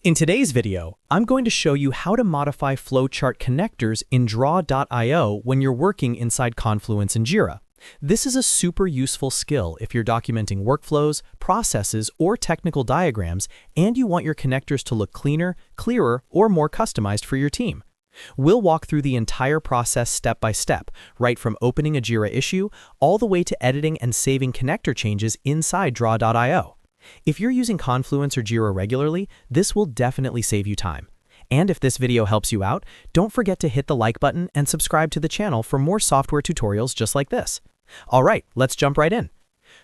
In today's video, I'm going to show you how to modify Flowchart connectors in drawio when you're working inside Confluence and Jira. This is a super useful skill if you're documenting workflows, processes, or technical diagrams, and you want your connectors to look cleaner, clearer, or more customized for your team. We'll walk through the entire process step by step, right from opening a Jira issue all the way to editing and saving connector changes inside draw.io. If you're using Confluence or Jira regularly, this will definitely save you time. And if this video helps you out, don't forget to hit the like button and subscribe to the channel for more software tutorials just like this. All right, let's jump right in.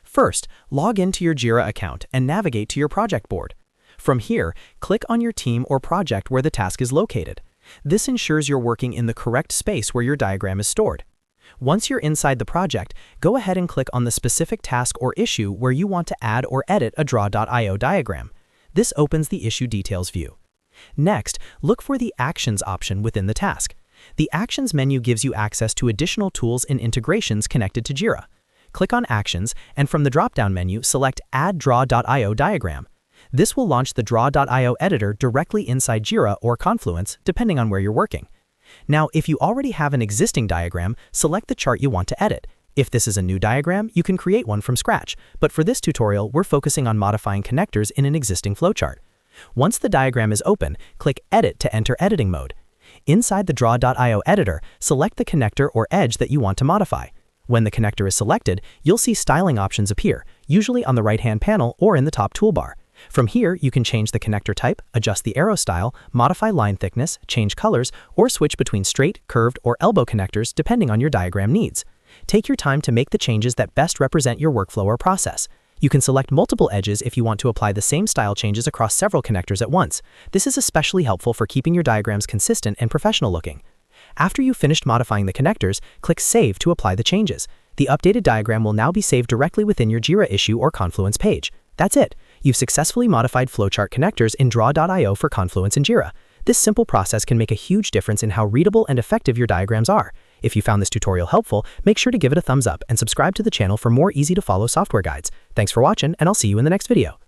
First, log into your Jira account and navigate to your project board. From here, click on your team or project where the task is located. This ensures you're working in the correct space where your diagram is stored. Once you're inside the project, go ahead and click on the specific task or issue where you want to add or edit a draw.io diagram. This opens the issue details view. Next, look for the Actions option within the task. The Actions menu gives you access to additional tools and integrations connected to Jira. Click on Actions, and from the drop-down menu, select Add Draw.io Diagram. This will launch the Draw.io editor directly inside Jira or Confluence, depending on where you're working. Now, if you already have an existing diagram, select the chart you want to edit. If this is a new diagram, you can create one from scratch, but for this tutorial, we're focusing on modifying connectors in an existing flowchart. Once the diagram is open, click Edit to enter editing mode. Inside the Draw.io editor, select the connector or edge that you want to modify. When the connector is selected, you'll see styling options appear, usually on the right-hand panel or in the top toolbar. From here, you can change the connector type, adjust the arrow style, modify line thickness, change colors, or switch between straight, curved, or elbow connectors depending on your diagram needs. Take your time to make the changes that best represent your workflow or process. You can select multiple edges if you want to apply the same style changes across several connectors at once. This is especially helpful for keeping your diagrams consistent and professional looking. After you've finished modifying the connectors, click Save to apply the changes. The updated diagram will now be saved directly within your Jira issue or Confluence page. That's it. You've successfully modified Flowchart connectors in draw.io for Confluence and Jira. This simple process can make a huge difference in how readable and effective your diagrams are. If you found this tutorial helpful, make sure to give it a thumbs up and subscribe to the channel for more easy-to-follow software guides. Thanks for watching, and I'll see you in the next video.